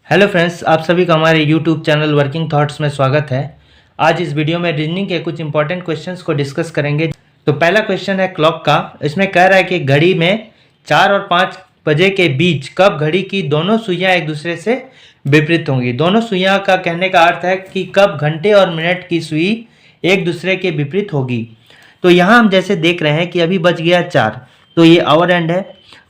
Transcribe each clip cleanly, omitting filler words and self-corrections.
Hello friends, आप सभी का हमारे यूट्यूब चैनल वर्किंग थॉट्स में स्वागत है। आज इस वीडियो में रीजनिंग के कुछ इंपॉर्टेंट क्वेश्चंस को डिस्कस करेंगे। तो पहला क्वेश्चन है क्लॉक का। इसमें कह रहा है कि घड़ी में 4 और 5 बजे के बीच कब घड़ी की दोनों सुइयां एक दूसरे से विपरीत होंगी। दोनों सुइयां का कहने का अर्थ है कि कब घंटे और मिनट की सुई एक दूसरे के विपरीत होगी। तो यहाँ हम जैसे देख रहे हैं कि अभी बज गया 4, तो ये आवर एंड है।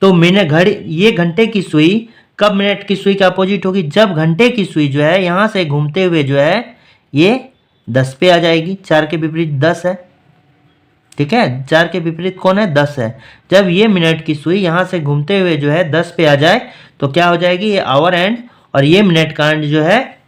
तो मिनट घड़ी, ये घंटे की सुई कब मिनट की सुई के अपोजिट होगी, जब घंटे की सुई जो है यहाँ से घूमते हुए जो है ये 10 पे आ जाएगी। 4 के विपरीत 10 है, ठीक है। 4 के विपरीत कौन है, 10 है। जब ये मिनट की सुई यहाँ से घूमते हुए जो है 10 पे आ जाए तो क्या हो जाएगी, ये आवर एंड और ये मिनट का एंड जो है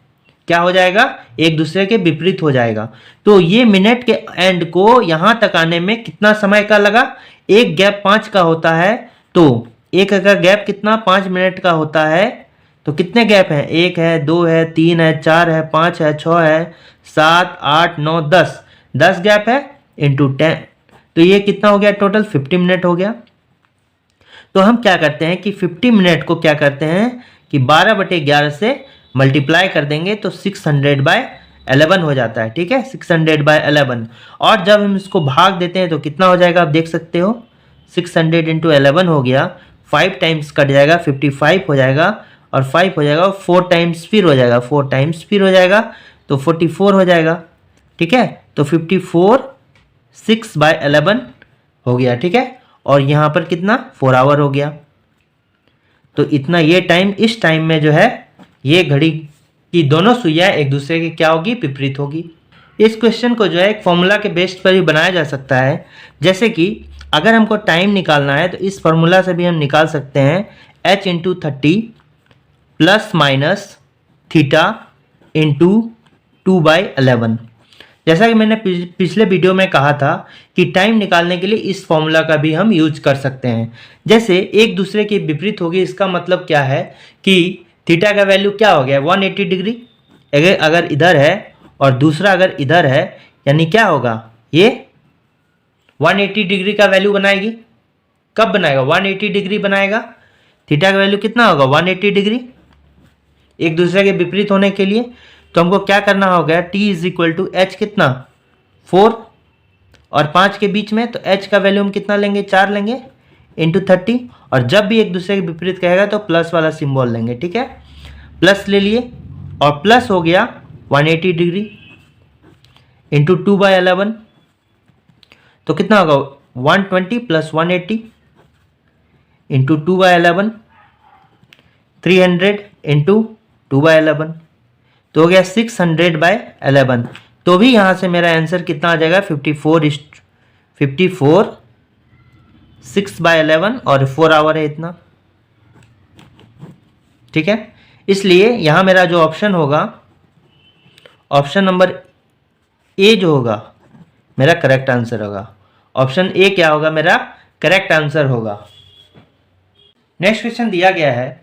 क्या हो जाएगा, एक दूसरे के विपरीत हो जाएगा। तो ये मिनट के एंड को यहाँ तक आने में कितना समय का लगा, एक गैप 5 का होता है। तो एक का गैप कितना, 5 मिनट का होता है। तो कितने गैप हैं, 1 है, 2 है, 3 है, 4 है, 5 है, 6 है, 7, 8, 9, 10, 10 गैप है इंटू 10। तो ये कितना हो गया, टोटल 50 मिनट हो गया। तो हम क्या करते हैं कि 50 मिनट को क्या करते हैं कि 12/11 से मल्टीप्लाई कर देंगे तो 600/11 हो जाता है, ठीक है। 600/11 और जब हम इसको भाग देते हैं तो कितना हो जाएगा, आप देख सकते हो 600 इंटू 11 हो गया। 5 टाइम्स कट जाएगा, 55 हो जाएगा और 5 हो जाएगा, 4 टाइम्स फिर हो जाएगा, 4 टाइम्स फिर हो जाएगा तो 44 हो जाएगा, ठीक है। तो 54 6/11 हो गया, ठीक है। और यहाँ पर कितना, 4 आवर हो गया। तो इतना ये टाइम, इस टाइम में जो है ये घड़ी की दोनों सुइयां एक दूसरे के क्या होगी, विपरीत होगी। इस क्वेश्चन को जो है एक फॉर्मूला के बेस पर भी बनाया जा सकता है। जैसे कि अगर हमको टाइम निकालना है तो इस फॉर्मूला से भी हम निकाल सकते हैं, h into 30 plus minus theta into 2/11। जैसा कि मैंने पिछले वीडियो में कहा था कि टाइम निकालने के लिए इस फॉर्मूला का भी हम यूज कर सकते हैं। जैसे एक दूसरे के विपरीत होगी, इसका मतलब क्या है कि थीटा का वैल्यू क्या हो गया, 180 डिग्री। अगर इधर है और दूसरा अगर इधर है, यानी क्या होगा, ये 180 डिग्री का वैल्यू बनाएगी। कब बनाएगा, 180 डिग्री बनाएगा। थीटा का वैल्यू कितना होगा, 180 डिग्री, एक दूसरे के विपरीत होने के लिए। तो हमको क्या करना होगा, t is equal to H कितना, 4 और 5 के बीच में, तो h का वैल्यू हम कितना लेंगे, 4 लेंगे इंटू 30। और जब भी एक दूसरे के विपरीत कहेगा तो प्लस वाला सिंबल लेंगे, ठीक है। प्लस ले लिए और प्लस हो गया 180 डिग्री इंटू 2/11। तो कितना होगा, 120 प्लस 180 इंटू 2/11, 300 इंटू 2/11, तो हो गया 600/11। तो भी यहाँ से मेरा आंसर कितना आ जाएगा, 54 6/11 और 4 आवर है इतना, ठीक है। इसलिए यहाँ मेरा जो ऑप्शन होगा, ऑप्शन नंबर ए जो होगा मेरा करेक्ट आंसर होगा। ऑप्शन ए क्या होगा, मेरा करेक्ट आंसर होगा। नेक्स्ट क्वेश्चन दिया गया है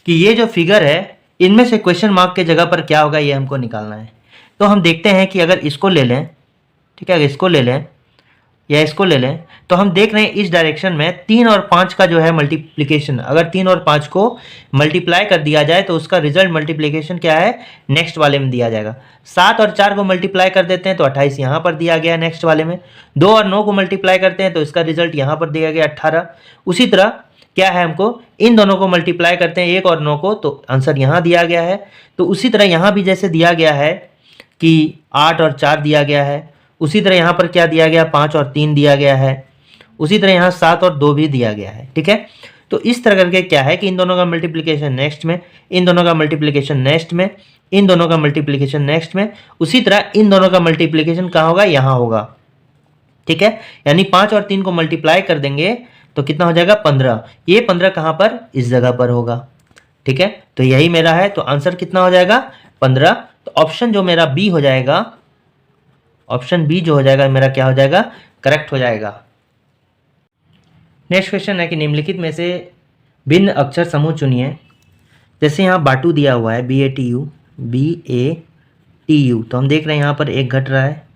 कि ये जो फिगर है इनमें से क्वेश्चन मार्क के जगह पर क्या होगा, ये हमको निकालना है। तो हम देखते हैं कि अगर इसको ले लें, ठीक है, अगर इसको ले लें या इसको ले लें, तो हम देख रहे हैं इस डायरेक्शन में 3 और 5 का जो है मल्टीप्लिकेशन, अगर 3 और 5 को मल्टीप्लाई कर दिया जाए तो उसका रिजल्ट मल्टीप्लिकेशन क्या है, नेक्स्ट वाले में दिया जाएगा। 7 और 4 को मल्टीप्लाई कर देते हैं तो 28 यहाँ पर दिया गया नेक्स्ट वाले में। 2 और 9 को मल्टीप्लाई करते हैं तो इसका रिजल्ट यहाँ पर दिया गया 18। उसी तरह क्या है, हमको इन दोनों को मल्टीप्लाई करते हैं 1 और 9 को, तो आंसर यहाँ दिया गया है। तो उसी तरह यहाँ भी जैसे दिया गया है कि 8 और 4 दिया गया है, उसी तरह यहाँ पर क्या दिया गया, 5 और 3 दिया गया है। उसी तरह यहाँ 7 और 2 भी दिया गया है, ठीक है। तो इस तरह करके क्या है कि इन दोनों का मल्टीप्लिकेशन नेक्स्ट में, इन दोनों का मल्टीप्लिकेशन नेक्स्ट में, इन दोनों का मल्टीप्लिकेशन नेक्स्ट में, उसी तरह इन दोनों का मल्टीप्लिकेशन कहाँ होगा, यहाँ होगा, ठीक है। यानी 5 और 3 को मल्टीप्लाई कर देंगे तो कितना हो जाएगा, 15। ये 15 कहाँ पर, इस जगह पर होगा, ठीक है। तो यही मेरा है, तो आंसर कितना हो जाएगा, 15। तो ऑप्शन जो मेरा बी हो जाएगा, ऑप्शन बी जो हो जाएगा मेरा क्या हो जाएगा, करेक्ट हो जाएगा। नेक्स्ट क्वेश्चन है कि निम्नलिखित में से भिन्न अक्षर समूह चुनिए। जैसे यहाँ बाटू दिया हुआ है, BATU, तो हम देख रहे हैं यहाँ पर एक घट रहा है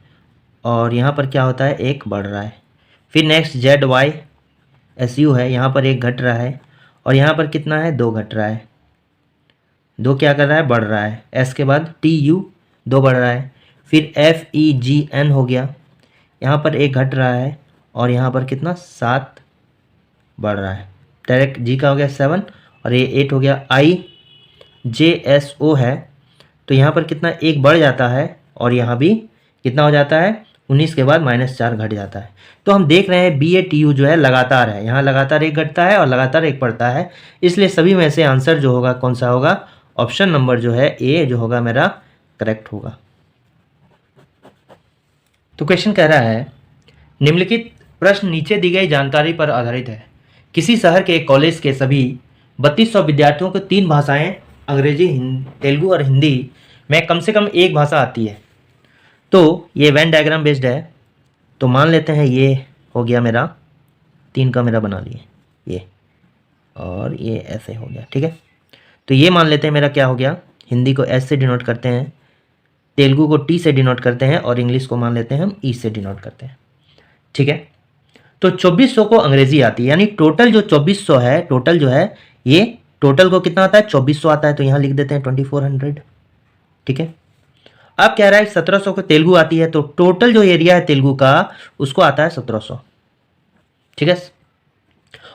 और यहाँ पर क्या होता है, एक बढ़ रहा है। फिर नेक्स्ट ZYSU है, यहाँ पर एक घट रहा है और यहाँ पर कितना है, 2 घट रहा है। दो क्या कर रहा है, बढ़ रहा है। एस के बाद टी यू, दो बढ़ रहा है। फिर एफ ई जी एन हो गया, यहाँ पर एक घट रहा है और यहाँ पर कितना 7 बढ़ रहा है। डायरेक्ट जी का हो गया 7 और ये 8 हो गया। आई जे एस ओ है तो यहाँ पर कितना एक बढ़ जाता है और यहाँ भी कितना हो जाता है 19 के बाद -4 घट जाता है। तो हम देख रहे हैं बी ए टी यू जो है लगातार है, यहाँ लगातार एक घटता है और लगातार एक बढ़ता है, इसलिए सभी में से आंसर जो होगा कौन सा होगा, ऑप्शन नंबर जो है ए जो होगा मेरा करेक्ट होगा। तो क्वेश्चन कह रहा है निम्नलिखित प्रश्न नीचे दी गई जानकारी पर आधारित है। किसी शहर के कॉलेज के सभी 3200 विद्यार्थियों को 3 भाषाएं अंग्रेजी, तेलुगु और हिंदी में कम से कम एक भाषा आती है। तो ये वेन डायग्राम बेस्ड है, तो मान लेते हैं ये हो गया मेरा 3 का मेरा बना लिए ये, और ये ऐसे हो गया, ठीक है। तो ये मान लेते हैं मेरा क्या हो गया, हिंदी को एस से डिनोट करते हैं, तेलुगु को टी से डिनोट करते हैं और इंग्लिश को मान लेते हैं हम ई से डिनोट करते हैं, ठीक है। तो 2400 को अंग्रेजी आती है, यानी टोटल जो 2400 है, टोटल जो है ये टोटल को कितना आता है 2400 आता है, तो यहाँ लिख देते हैं 2400, ठीक है। अब कह रहा है 1700 को तेलुगु आती है, तो टोटल जो एरिया है तेलुगु का उसको आता है 1700, ठीक है।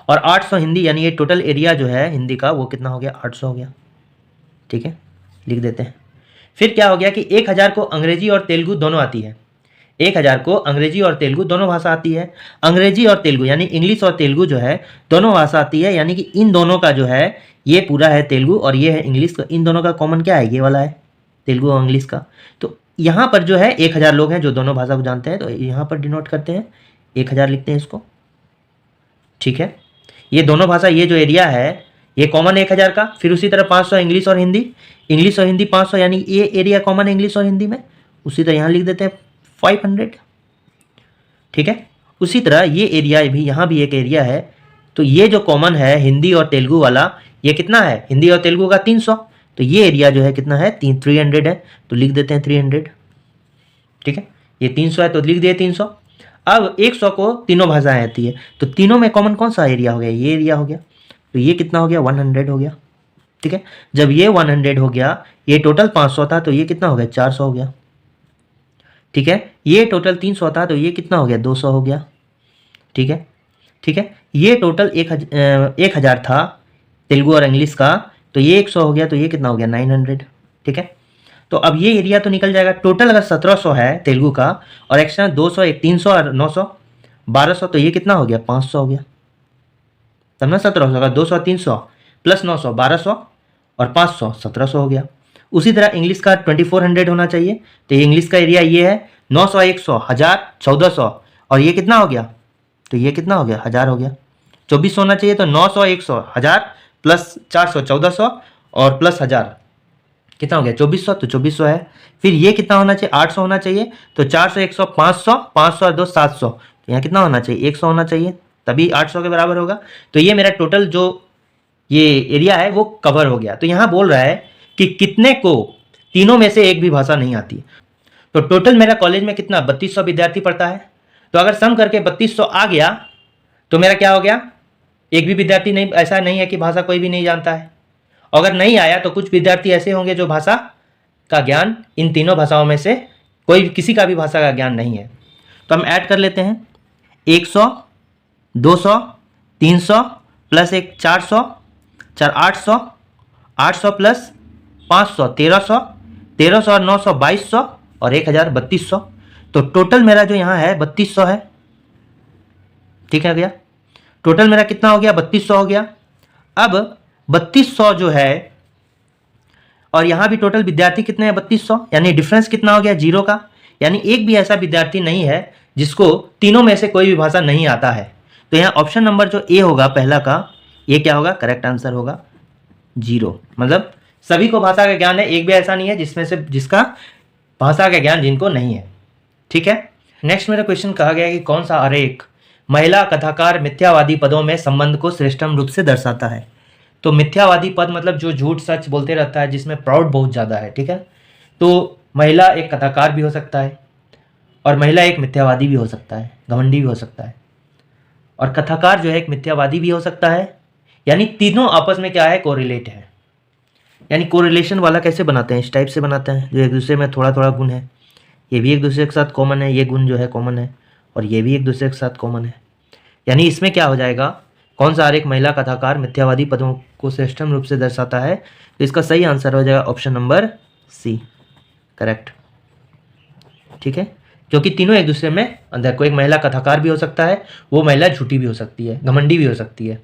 और 800 हिंदी, यानी ये टोटल एरिया जो है हिंदी का वो कितना हो गया 800 हो गया, ठीक है, लिख देते हैं। फिर क्या हो गया कि 1000 को अंग्रेजी और तेलुगु दोनों आती है, 1000 को अंग्रेजी और तेलुगु दोनों भाषा आती है। अंग्रेजी और तेलुगु यानी इंग्लिश और तेलुगु जो है दोनों भाषा आती है, यानी कि इन दोनों का जो है ये पूरा है तेलुगु और ये है इंग्लिश, तो इन दोनों का कॉमन क्या है, ये वाला है तेलुगु और इंग्लिश का। तो यहाँ पर जो है 1000 लोग हैं जो दोनों भाषा को जानते हैं, तो यहाँ पर डिनोट करते हैं 1000 लिखते हैं इसको, ठीक है। ये दोनों भाषा, ये जो एरिया है ये कॉमन 1000 का। फिर उसी तरह 500 इंग्लिश और हिंदी, इंग्लिश और हिंदी 500, यानी ये एरिया कॉमन है इंग्लिश और हिंदी में, उसी तरह यहाँ लिख देते हैं 500, ठीक है। उसी तरह ये एरिया भी, यहाँ भी एक एरिया है, तो ये जो कॉमन है हिंदी और तेलुगु वाला ये कितना है, हिंदी और तेलुगु का 300, तो ये एरिया जो है कितना है 300 है, तो लिख देते हैं 300, ठीक है। ये 300 है तो लिख दिए 300। अब 100 को तीनों भाषाएं आती है, तो तीनों में कॉमन कौन सा एरिया हो गया, ये एरिया हो गया, तो ये कितना हो गया 100 हो गया, ठीक है। जब ये 100 हो गया, ये टोटल 500 था तो ये कितना हो गया 400 हो गया, ठीक है। ये टोटल 300 था तो ये कितना हो गया 200 हो गया, ठीक है, ठीक है। ये टोटल 1000 था तेलुगु और इंग्लिश का, तो ये 100 हो गया, तो ये कितना हो गया 900, ठीक है। तो अब ये एरिया तो निकल जाएगा। टोटल अगर 1700 है तेलुगु का और एक्स्ट्रा 200, 300 और 900 1200, तो ये कितना हो गया 500 हो गया, तब ना 1700 का 200 300 प्लस 900 1200 और 500 1700 हो गया। उसी तरह इंग्लिश का 2400 होना चाहिए, तो ये इंग्लिश का एरिया ये है 900 100 1000 1400 और ये कितना हो गया, तो ये कितना हो गया 1000 हो गया। 2400 होना चाहिए, तो 900 100 1000 प्लस 400 1400 और प्लस 1000 कितना हो गया 2400, तो 2400 है। फिर ये कितना होना चाहिए 800 होना चाहिए, तो 400 100 500 500 और 2 700, तो यहाँ कितना होना चाहिए 100 होना चाहिए, तभी 800 के बराबर होगा। तो ये मेरा टोटल जो ये एरिया है वो कवर हो गया। तो यहाँ बोल रहा है कि कितने को तीनों में से एक भी भाषा नहीं आती। तो टोटल मेरा कॉलेज में कितना 3200 विद्यार्थी पढ़ता है, तो अगर सम करके 3200 आ गया तो मेरा क्या हो गया, एक भी विद्यार्थी नहीं, ऐसा नहीं है कि भाषा कोई भी नहीं जानता है। अगर नहीं आया तो कुछ विद्यार्थी ऐसे होंगे जो भाषा का ज्ञान इन तीनों भाषाओं में से कोई किसी का भी भाषा का ज्ञान नहीं है। तो हम ऐड कर लेते हैं 100 200 300 प्लस एक 400 4 800 800 प्लस 500 1300 1300 और 900 2200 और 1000 3200। तो टोटल मेरा जो यहाँ है 3200 है, ठीक है भैया। टोटल मेरा कितना हो गया 3200 हो गया। अब 3200 जो है और यहाँ भी टोटल विद्यार्थी कितने हैं 3200, यानी डिफरेंस कितना हो गया 0 का, यानी एक भी ऐसा विद्यार्थी नहीं है जिसको तीनों में से कोई भी भाषा नहीं आता है। तो यहाँ ऑप्शन नंबर जो ए होगा पहला का, ये क्या होगा करेक्ट आंसर होगा 0, मतलब सभी को भाषा का ज्ञान है, एक भी ऐसा नहीं है जिसमें से जिसका भाषा का ज्ञान जिनको नहीं है, ठीक है। नेक्स्ट मेरा क्वेश्चन कहा गया कि कौन सा आरेख महिला कथाकार मिथ्यावादी पदों में संबंध को श्रेष्ठतम रूप से दर्शाता है। तो मिथ्यावादी पद मतलब जो झूठ सच बोलते रहता है, जिसमें प्राउड बहुत ज़्यादा है, ठीक है। तो महिला एक कथाकार भी हो सकता है और महिला एक मिथ्यावादी भी हो सकता है, घमंडी भी हो सकता है, और कथाकार जो है एक मिथ्यावादी भी हो सकता है, यानी तीनों आपस में क्या है कोरिलेट है। यानी कोरिलेशन वाला कैसे बनाते हैं, इस टाइप से बनाते हैं, जो एक दूसरे में थोड़ा थोड़ा गुण है, ये भी एक दूसरे के साथ कॉमन है, ये गुण जो है कॉमन है, और ये भी एक दूसरे के साथ कॉमन है। यानी इसमें क्या हो जाएगा, कौन सा आरेख महिला कथाकार मिथ्यावादी पदों को श्रेष्ठतम रूप से दर्शाता है, तो इसका सही आंसर हो जाएगा ऑप्शन नंबर सी, करेक्ट। ठीक है, क्योंकि तीनों एक दूसरे में अंदर, कोई एक महिला कथाकार भी हो सकता है, वो महिला झूठी भी हो सकती है, घमंडी भी हो सकती है,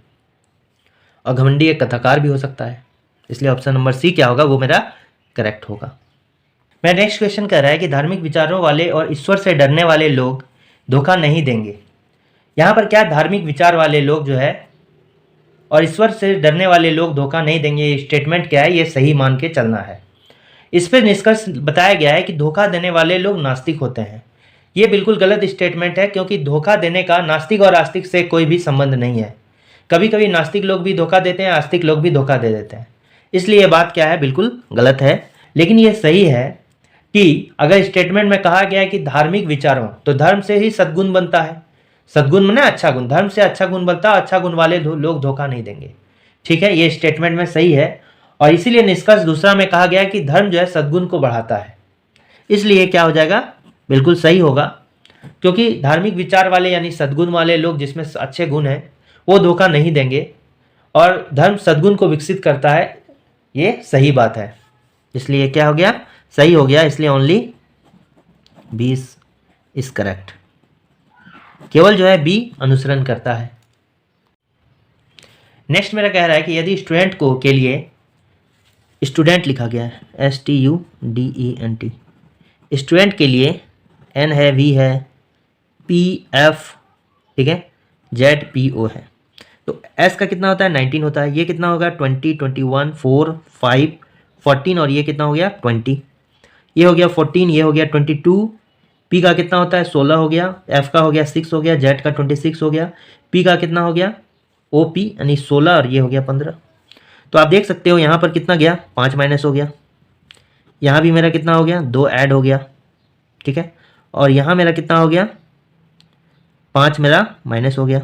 और घमंडी एक कथाकार भी हो सकता है, इसलिए ऑप्शन नंबर सी क्या होगा, वो मेरा करेक्ट होगा। मेरा नेक्स्ट क्वेश्चन कह रहा है कि धार्मिक विचारों वाले और ईश्वर से डरने वाले लोग धोखा नहीं देंगे। यहाँ पर क्या धार्मिक विचार वाले लोग जो है और ईश्वर से डरने वाले लोग धोखा नहीं देंगे, ये स्टेटमेंट क्या है, ये सही मान के चलना है। इस पर निष्कर्ष बताया गया है कि धोखा देने वाले लोग नास्तिक होते हैं। ये बिल्कुल गलत स्टेटमेंट है, क्योंकि धोखा देने का नास्तिक और आस्तिक से कोई भी संबंध नहीं है। कभी कभी नास्तिक लोग भी धोखा देते हैं, आस्तिक लोग भी धोखा दे देते हैं, इसलिए ये बात क्या है, बिल्कुल गलत है। लेकिन ये सही है कि अगर स्टेटमेंट में कहा गया है कि धार्मिक विचारों, तो धर्म से ही सद्गुण बनता है, सद्गुण माने अच्छा गुण, धर्म से अच्छा गुण बनता है, अच्छा गुण वाले लोग धोखा नहीं देंगे। ठीक है, ये स्टेटमेंट में सही है, और इसीलिए निष्कर्ष दूसरा में कहा गया है कि धर्म जो है सद्गुण को बढ़ाता है, इसलिए क्या हो जाएगा, बिल्कुल सही होगा, क्योंकि धार्मिक विचार वाले यानी सद्गुण वाले लोग जिसमें अच्छे गुण हैं वो धोखा नहीं देंगे, और धर्म सद्गुण को विकसित करता है, ये सही बात है, इसलिए क्या हो गया, सही हो गया, इसलिए ओनली बी इज करेक्ट। केवल जो है बी अनुसरण करता है। नेक्स्ट मेरा कह रहा है कि यदि स्टूडेंट को के लिए, स्टूडेंट लिखा गया है STUDENT, स्टूडेंट के लिए N है, V है, PF, ठीक है, ZPO है, तो S का कितना होता है, 19 होता है, ये कितना होगा 20, 21, 4, 5, 14, और ये कितना हो गया 20, ये हो गया 14, ये हो गया 22, P का कितना होता है 16 हो गया, F का हो गया 6 हो गया, Z का 26 हो गया, P का कितना हो गया OP यानी 16, और ये हो गया 15। तो आप देख सकते हो यहाँ पर कितना गया, 5 माइनस हो गया, यहाँ भी मेरा कितना हो गया 2 ऐड हो गया, ठीक है, और यहाँ मेरा कितना हो गया 5 मेरा माइनस हो गया,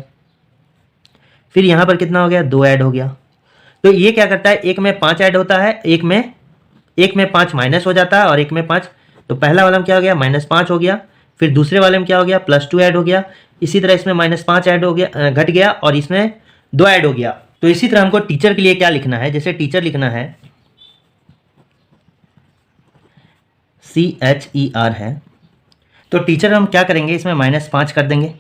फिर यहाँ पर कितना हो गया 2 ऐड हो गया। तो ये क्या करता है, एक में 5 ऐड होता है, एक में 5 माइनस हो जाता है, और एक में 5, तो पहला वाला में क्या हो गया -5 हो गया, फिर दूसरे वाले में क्या हो गया +2 ऐड हो गया, इसी तरह इसमें -5 ऐड हो गया, घट गया, और इसमें 2 ऐड हो गया। तो इसी तरह हमको टीचर के लिए क्या लिखना है, जैसे टीचर लिखना है CHER है, तो टीचर हम क्या करेंगे, इसमें -5 कर देंगे,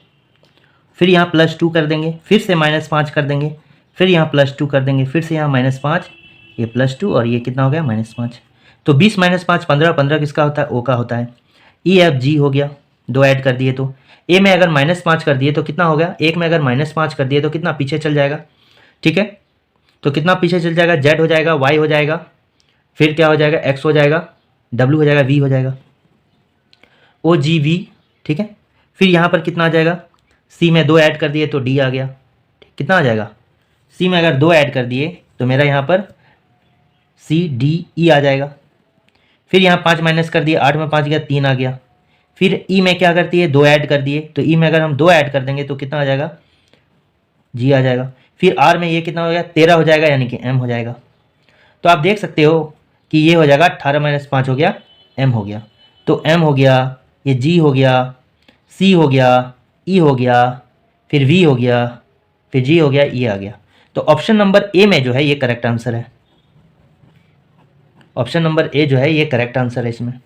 फिर यहाँ +2 कर देंगे, फिर से -5 कर देंगे, फिर यहाँ +2 कर देंगे, फिर से यहाँ -5, ये +2, और ये कितना हो गया -5। तो 20 -5 15, 15 किसका होता है, O का होता है। EFG हो गया, 2 ऐड कर दिए, तो A में अगर -5 कर दिए तो कितना हो गया, एक में अगर -5 कर दिए तो कितना पीछे चल जाएगा, ठीक है, तो कितना पीछे चल जाएगा, Z हो जाएगा, Y हो जाएगा, फिर क्या हो जाएगा, X हो जाएगा, W हो जाएगा, V हो जाएगा, OGV, ठीक है, फिर यहाँ पर कितना आ जाएगा, C में 2 ऐड कर दिए तो D आ गया, कितना आ जाएगा, C में अगर 2 ऐड कर दिए तो मेरा यहाँ पर CDE आ जाएगा, फिर यहाँ 5 माइनस कर दिए, 8 में 5 गया, 3 आ गया, फिर E में क्या करती है 2 ऐड कर दिए, तो E में अगर हम 2 ऐड कर देंगे तो कितना आ जाएगा, G आ जाएगा, फिर R में ये कितना हो गया 13 हो जाएगा, यानी कि M हो जाएगा। तो आप देख सकते हो कि ये हो जाएगा 18 - 5 हो गया, M हो गया, तो M हो गया, ये G हो गया, C हो गया, E हो गया, फिर V हो गया, फिर G हो गया, E आ गया। तो ऑप्शन नंबर A में जो है ये करेक्ट आंसर है, ऑप्शन नंबर A जो है ये करेक्ट आंसर है इसमें।